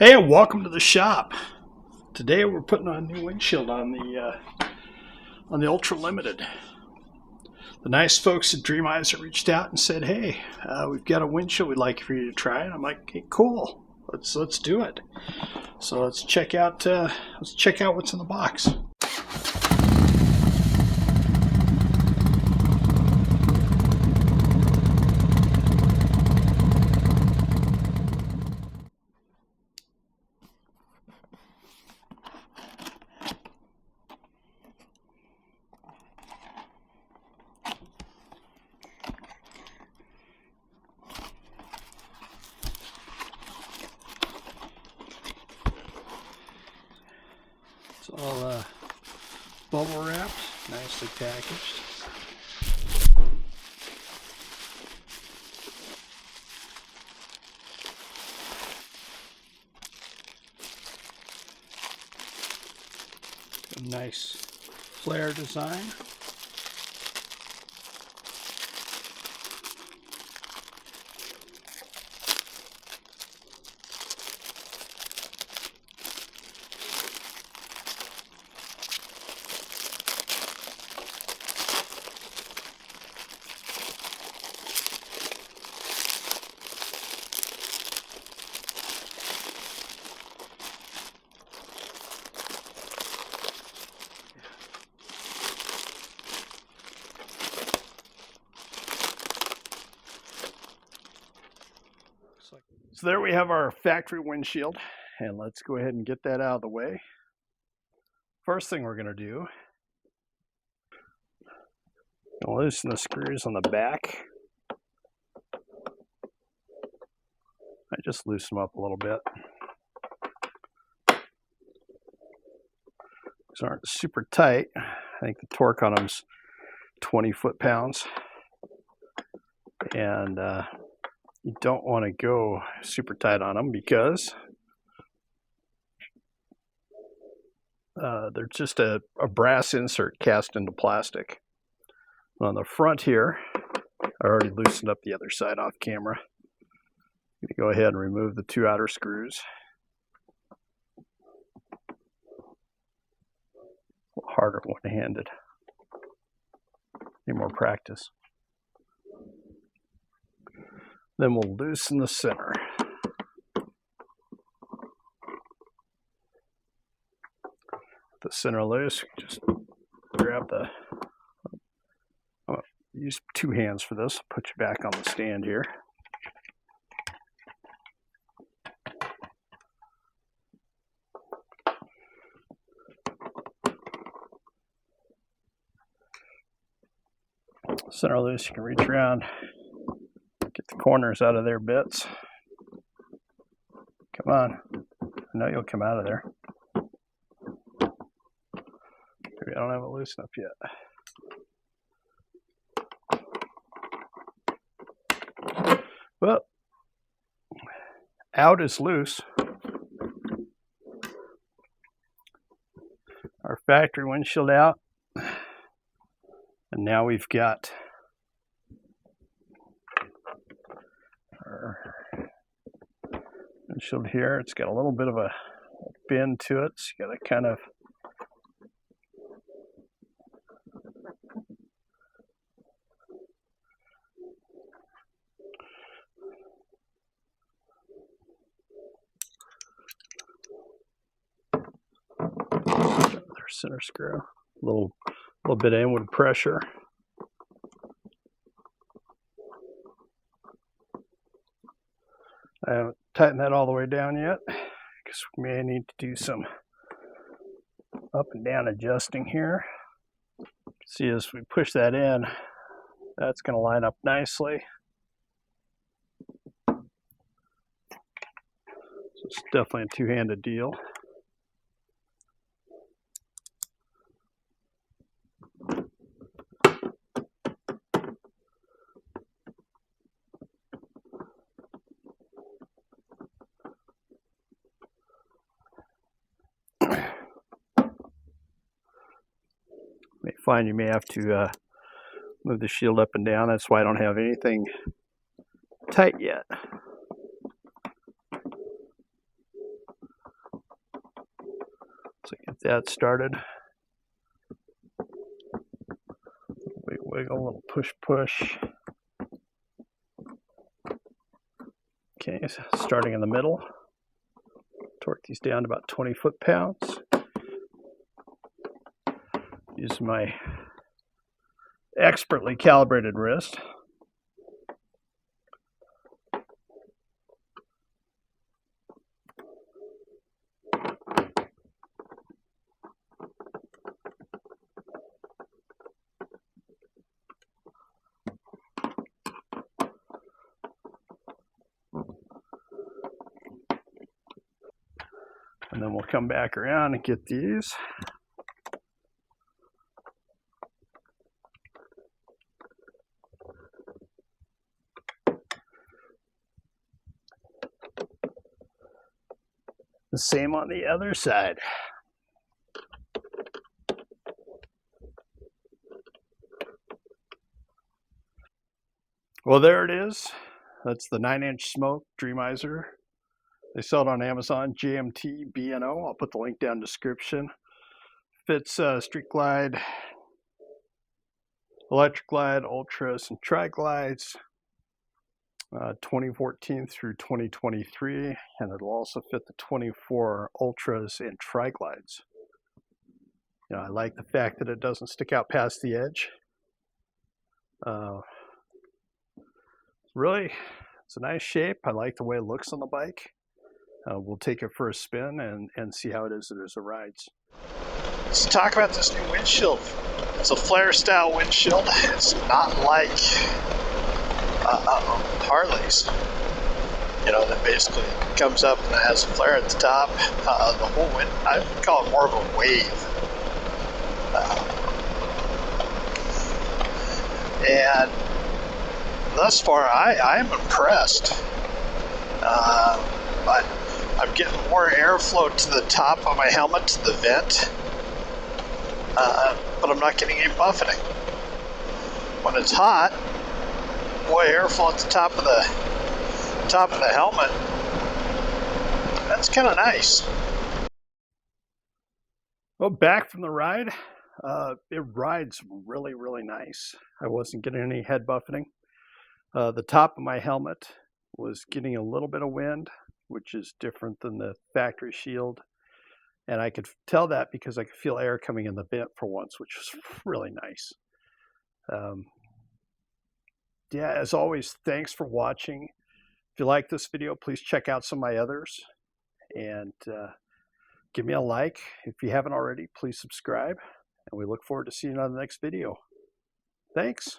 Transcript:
Hey, and welcome to the shop. Today we're putting a new windshield on the Ultra Limited. The nice folks at Dreamizer reached out and said, "Hey, we've got a windshield we'd like for you to try." And I'm like, "Hey, cool. Let's do it." So let's check out what's in the box. It's all bubble wrapped, nicely packaged. A nice flare design. So there we have our factory windshield, and let's go ahead and get that out of the way. First thing we're going to do, loosen the screws on the back. I just loosen them up a little bit. These aren't super tight. I think the torque on them is 20 foot-pounds. And you don't want to go super tight on them because they're just a brass insert cast into plastic. On the front here, I already loosened up the other side off camera. I'm going to go ahead and remove the two outer screws. A little harder one-handed. Need more practice. Then we'll loosen the center. The center loose, just grab the, I'm going to use two hands for this, put you back on the stand here. Center loose, you can reach around, get the corners out of their bits. Come on, I know you'll come out of there. Maybe I don't have it loose enough yet. Well, out is loose. Our factory windshield out. And now we've got our windshield here. It's got a little bit of a bend to it, so you got to kind of their center screw, a little bit of inward pressure. I haven't tightened that all the way down yet because we may need to do some up and down adjusting here. See, as we push that in, that's going to line up nicely. So it's definitely a two-handed deal. May find you may have to move the shield up and down. That's why I don't have anything tight yet. So get that started. Wiggle, wiggle, a little push, push. Okay, so starting in the middle. Torque these down to about 20 foot-pounds. Use my expertly calibrated wrist. And then we'll come back around and get these. The same on the other side. Well, there it is. That's the 9-inch smoke Dreamizer. They sell it on Amazon, JMTBNO. I'll put the link down in the description. Fits Street Glide, Electra Glide, Ultras, and Triglides, 2014 through 2023, and it'll also fit the 24 Ultras and Triglides. You know, I like the fact that it doesn't stick out past the edge. Really, it's a nice shape. I like the way it looks on the bike. We'll take it for a spin and see how it is as it rides. Let's talk about this new windshield. It's a flare style windshield. It's not like Harley's, you know, that basically comes up and has a flare at the top. The whole wind, I call it more of a wave. And thus far, I'm impressed. But I'm getting more airflow to the top of my helmet, to the vent. But I'm not getting any buffeting. When it's hot, boy, airflow at the top of the helmet, that's kind of nice. Well, back from the ride, it rides really, really nice. I wasn't getting any head buffeting. The top of my helmet was getting a little bit of wind, which is different than the factory shield. And I could tell that because I could feel air coming in the vent for once, which was really nice. Yeah, as always, thanks for watching. If you like this video, please check out some of my others. And give me a like. If you haven't already, please subscribe. And we look forward to seeing you on the next video. Thanks.